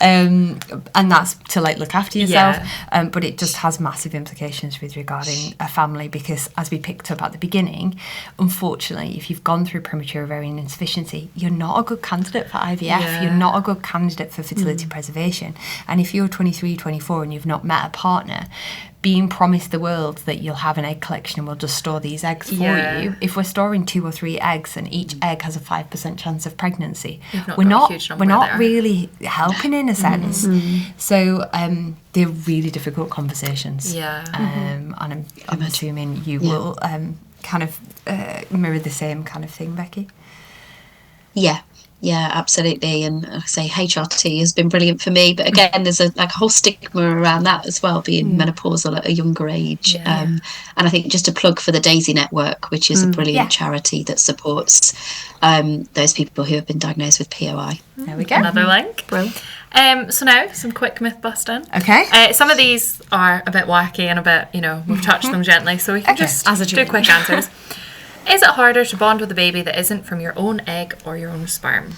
and that's to like look after yourself. But it just has massive implications with regarding a family, because as we picked up at the beginning, unfortunately, if you've gone through premature ovarian insufficiency, you're not a good candidate for IVF. You're not a good candidate for fertility preservation. And if you're 23, 24 and you've not met a partner, being promised the world that you'll have an egg collection and we'll just store these eggs for you. If we're storing 2 or 3 eggs and each egg has a 5% chance of pregnancy, we're not really helping in a sense. So they're really difficult conversations. And I'm assuming you will kind of mirror the same kind of thing, Becky. Yeah, absolutely. And I say HRT has been brilliant for me, but again, there's a whole stigma around that as well, being menopausal at a younger age. And I think just a plug for the Daisy Network, which is a brilliant charity that supports those people who have been diagnosed with POI. There we go. Another link. Brilliant. So now some quick myth busting. Okay. Some of these are a bit wacky and a bit, we've touched them gently, so we can just do quick answers. Is it harder to bond with a baby that isn't from your own egg or your own sperm?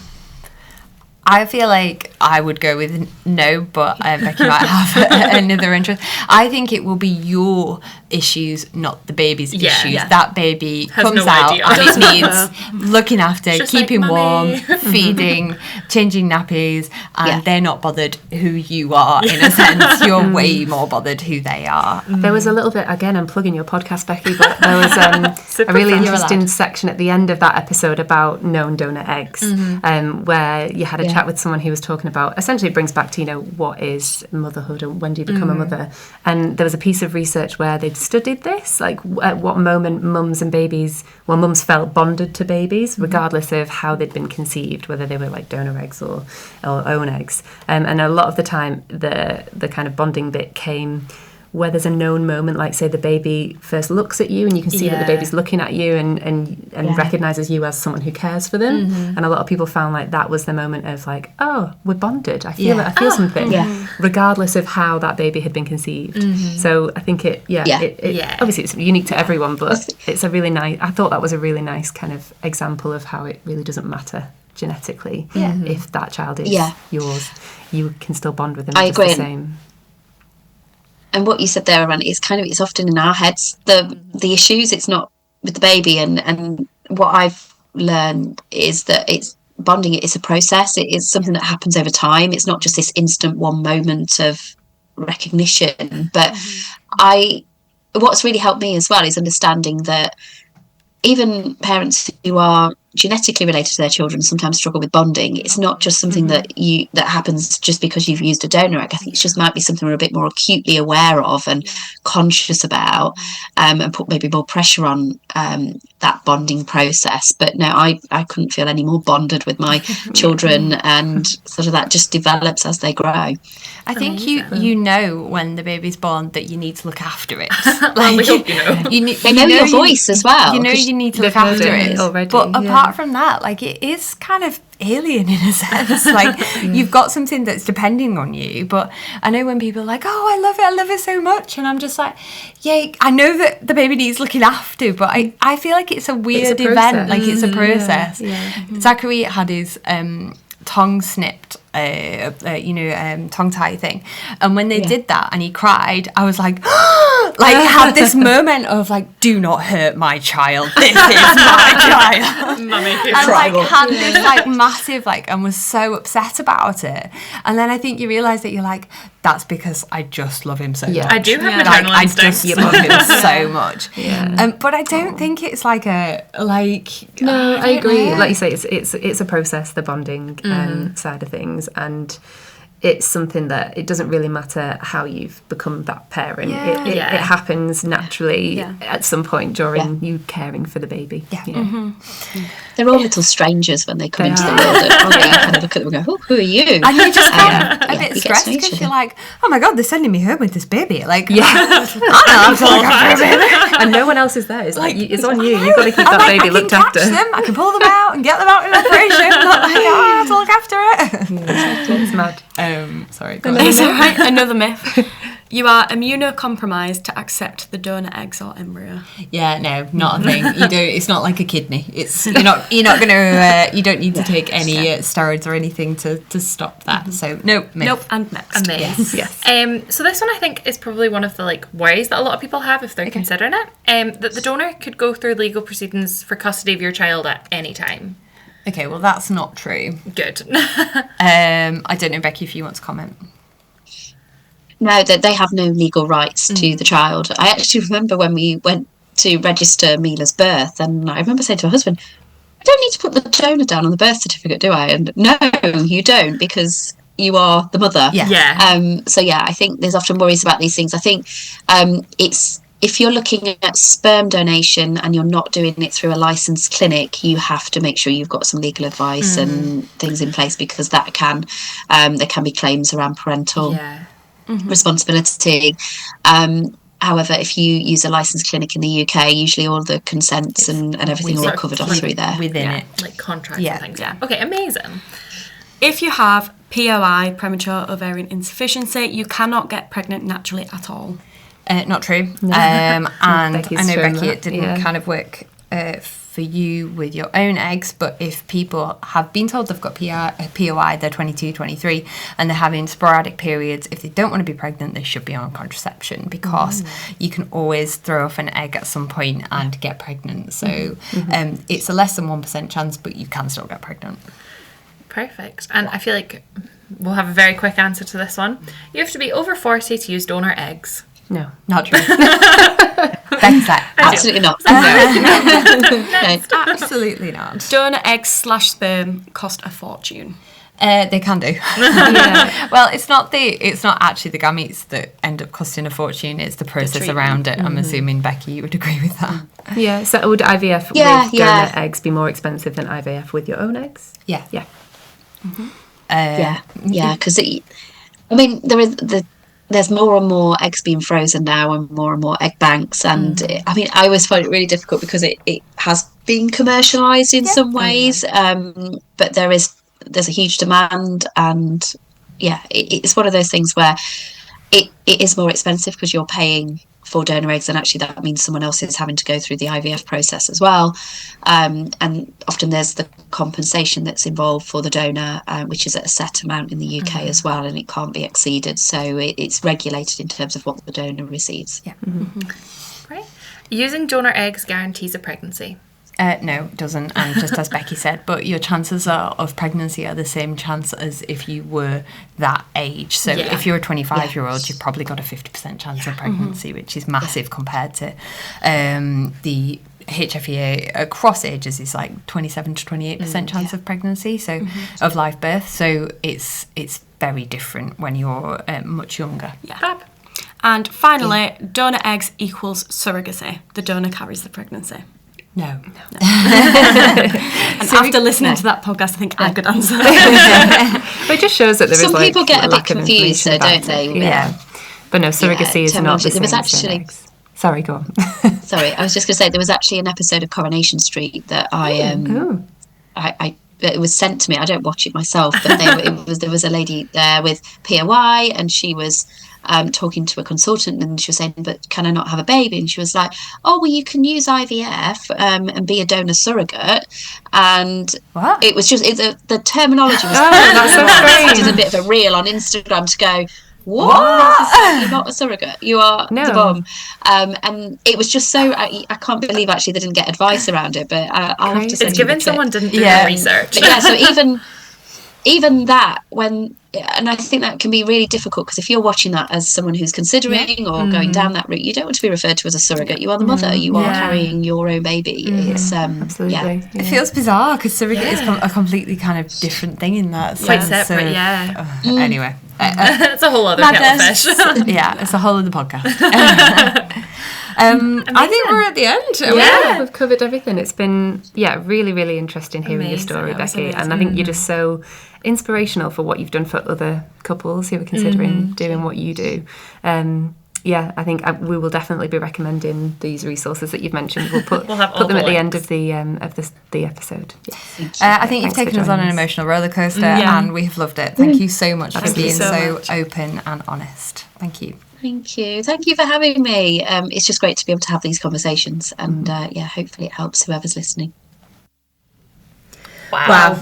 I feel like I would go with no, but Becky might have another interest. I think it will be your issues, not the baby's issues. Yeah. That baby Has comes no out idea. and it needs looking after, Just keeping like, warm, "Mummy." feeding, changing nappies, and Yeah. they're not bothered who you are, in a sense. You're way more bothered who they are. There was a little bit, again, I'm plugging your podcast, Becky, but there was a really fun. interesting section at the end of that episode about known donor eggs, where you had a chat with someone who was talking about, essentially it brings back to, what is motherhood and when do you become a mother? And there was a piece of research where they'd studied this, like at what moment mums felt bonded to babies, regardless of how they'd been conceived, whether they were like donor eggs or own eggs. And a lot of the time, the kind of bonding bit came where there's a known moment, like say the baby first looks at you and you can see that the baby's looking at you and recognises you as someone who cares for them. And a lot of people found like that was the moment of like, oh, we're bonded. I feel something, regardless of how that baby had been conceived. So I think it obviously it's unique to everyone, but it's a really nice, I thought that was a really nice kind of example of how it really doesn't matter genetically. If that child is yours, you can still bond with them. I just agree. the same. And what you said there, Aran, is it's often in our heads, the issues, it's not with the baby. And what I've learned is that it's bonding, it's a process. It is something that happens over time. It's not just this instant one moment of recognition. But what's really helped me as well is understanding that even parents who are genetically related to their children sometimes struggle with bonding. It's not just something that happens just because you've used a donor egg. I think it just might be something we're a bit more acutely aware of and conscious about, and put maybe more pressure on that bonding process. But no, I couldn't feel any more bonded with my children, and sort of that just develops as they grow. I think you know when the baby's born that you need to look after it. Well, we hope you know. They know your voice as well. You know you need to look after it already, but apart from that, like, it is kind of alien in a sense. Like, you've got something that's depending on you. But I know when people are like, oh, I love it so much, and I'm just like, yeah, I know that the baby needs looking after, but I feel like it's a weird event. Like, it's a process. Zachary had his tongue snipped, tongue tie thing, and when they did that and he cried, I was like like had this moment of like, do not hurt my child, this is my child. Mummy, And like had this like massive and was so upset about it. And then I think you realise that you're like, that's because I just love him so much. I do have maternal I instincts. just love him so much. But I don't think it's like a No, I agree. Like you say, it's a process, the bonding side of things, and it's something that it doesn't really matter how you've become that parent. It happens naturally at some point during you caring for the baby. They're all little strangers when they come into the world. And I kind of look at them and go, who are you? And you just get a bit stressed because you're like, oh my God, they're sending me home with this baby. Like, I don't have to look after a baby. And no one else is there. It's like it's on you. You've got to keep that baby looked after. I can catch them, I can pull them out and get them out in operation. Not like, I have to look after it. It's mad. Sorry, go on. It's all right. Another myth. You are immunocompromised to accept the donor eggs or embryo. Yeah, no, not a thing. You don't. It's not like a kidney. It's you're not going to. You don't need to take any steroids or anything to stop that. So no, myth. Nope. And next. Yes. So this one I think is probably one of the worries that a lot of people have if they're considering it. That the donor could go through legal proceedings for custody of your child at any time. Okay, well that's not true. Good. I don't know, Becky, if you want to comment. No, they have no legal rights to the child. I actually remember when we went to register Mila's birth, and I remember saying to her husband, I don't need to put the donor down on the birth certificate, do I? And no, you don't, because you are the mother. So I think there's often worries about these things. I think it's, if you're looking at sperm donation and you're not doing it through a licensed clinic, you have to make sure you've got some legal advice and things in place, because that can there can be claims around parental responsibility. However, if you use a licensed clinic in the UK, usually all the consents and everything are all covered off through there. Within it. Like contracts and things. Okay, amazing. If you have POI, premature ovarian insufficiency, you cannot get pregnant naturally at all. Not true. And I know, Becky's Becky, shown it didn't kind of work for you with your own eggs, but if people have been told they've got POI, they're 22, 23, and they're having sporadic periods, if they don't want to be pregnant, they should be on contraception, because you can always throw off an egg at some point and get pregnant. So it's a less than 1% chance, but you can still get pregnant. Perfect. And I feel like we'll have a very quick answer to this one. You have to be over 40 to use donor eggs. No. Not true. Becky's like, Absolutely not. absolutely not. Donor eggs / sperm cost a fortune. They can do. Well, it's not actually the gametes that end up costing a fortune. It's the process around it. I'm assuming, Becky, you would agree with that. Yeah. So would IVF with donor eggs be more expensive than IVF with your own eggs? Yeah. Yeah. Because there's more and more eggs being frozen now, and more egg banks, and I always find it really difficult because it has been commercialized in some ways, but there's a huge demand, and it's one of those things where it is more expensive because you're paying for donor eggs, and actually that means someone else is having to go through the IVF process as well, and often there's the compensation that's involved for the donor, which is at a set amount in the UK as well, and it can't be exceeded, so it's regulated in terms of what the donor receives. Right. Using donor eggs guarantees a pregnancy. No, it doesn't, and just as Becky said, but your chances of pregnancy are the same chance as if you were that age. So if you're a 25-year-old, you've probably got a 50% chance of pregnancy, which is massive compared to the HFEA across ages is like 27 to 28% chance of pregnancy, so of live birth. So it's very different when you're much younger. Fab. And finally, donor eggs equals surrogacy. The donor carries the pregnancy. No. And after listening to that podcast, I think I could answer. But it just shows that there is some people get a bit confused, though, don't they? Yeah. But no, surrogacy is not the same. There was actually. Sorry, go on. Sorry, I was just going to say there was actually an episode of Coronation Street that it was sent to me. I don't watch it myself, but there was a lady there with POI, and she was talking to a consultant, and she was saying, but can I not have a baby? And she was like, oh, well, you can use IVF and be a donor surrogate. And it was just the terminology was that's so strange. I did a bit of a reel on Instagram to go, what? You're not a surrogate, you are the bomb. And it was just so I can't believe actually they didn't get advice around it, but I'll have to say it's given someone didn't do their research. So even that, and I think that can be really difficult, because if you're watching that as someone who's considering or going down that route, you don't want to be referred to as a surrogate. You are the mother. You are carrying your own baby. It's absolutely. It feels bizarre because surrogate is a completely kind of different thing in that sense. Quite separate, Anyway, it's a whole other kettle of fish. It's a whole other podcast. I think we're at the end. We've covered everything. It's been really, really interesting hearing your story, Becky, and I think you're just so inspirational for what you've done for other couples who are considering doing what you do. I think we will definitely be recommending these resources that you've mentioned. We'll put them at the end of the episode. I think you've taken us on an emotional roller coaster, and we have loved it. Thank you so much for being so open and honest. Thank you. Thank you for having me. It's just great to be able to have these conversations, and hopefully it helps whoever's listening. Wow.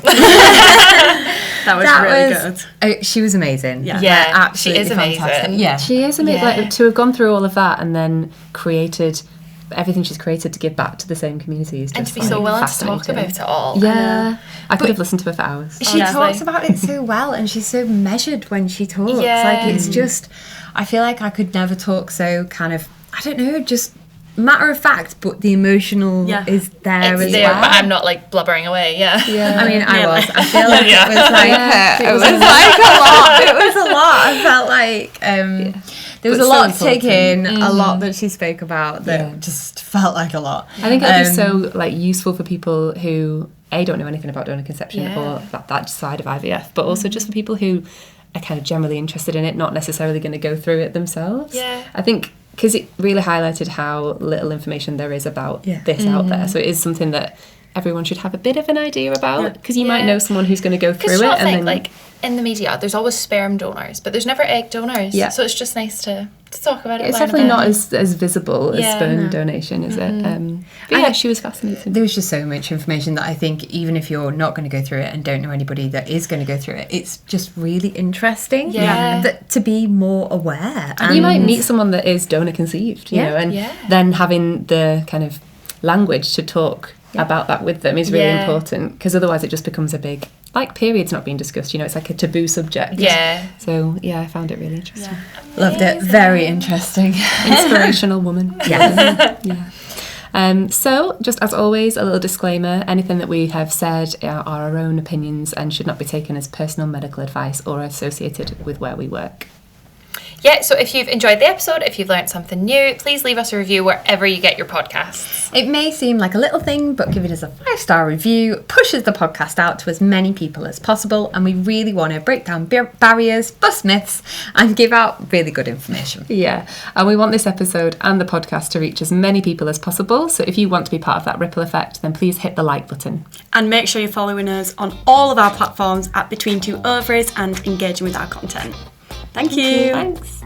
That was really good. She was amazing. Yeah, absolutely, she is amazing. fantastic. Yeah, she is amazing. Like, to have gone through all of that and then created everything she's created to give back to the same community is just, and to be so willing to talk about it all. I could have listened to her for hours. She talks about it so well, and she's so measured when she talks. Like, it's just, I feel like I could never talk so kind of, I don't know, just matter of fact, but the emotional is there as well. But I'm not like blubbering away. I mean, I was. I feel like it was like it was like a lot. It was a lot. I felt like there was a lot to take in, a lot that she spoke about that just felt like a lot. I think it'll be so like useful for people who don't know anything about donor conception or that side of IVF, but also just for people who are kind of generally interested in it, not necessarily going to go through it themselves. I think because it really highlighted how little information there is about this out there, so it is something that everyone should have a bit of an idea about, because you might know someone who's going to go through it, and then like in the media there's always sperm donors, but there's never egg donors, so it's just nice to to talk about it. It's learn definitely about not it. as visible as sperm donation, is it? But yeah, she was fascinating. There was just so much information that I think even if you're not going to go through it and don't know anybody that is going to go through it, it's just really interesting to be more aware. And you might meet someone that is donor conceived, you know, and then having the kind of language to talk about that with them is really important, because otherwise it just becomes a big, like periods not being discussed, you know, it's like a taboo subject. So I found it really interesting. Loved it. Very interesting. Inspirational woman. So just as always, a little disclaimer: anything that we have said are our own opinions and should not be taken as personal medical advice or associated with where we work. Yeah, so if you've enjoyed the episode, if you've learned something new, please leave us a review wherever you get your podcasts. It may seem like a little thing, but giving us a 5-star review pushes the podcast out to as many people as possible, and we really want to break down barriers, bust myths, and give out really good information. Yeah, and we want this episode and the podcast to reach as many people as possible, so if you want to be part of that ripple effect, then please hit the like button. And make sure you're following us on all of our platforms at Between Two Ovaries and engaging with our content. Thank you. Thanks.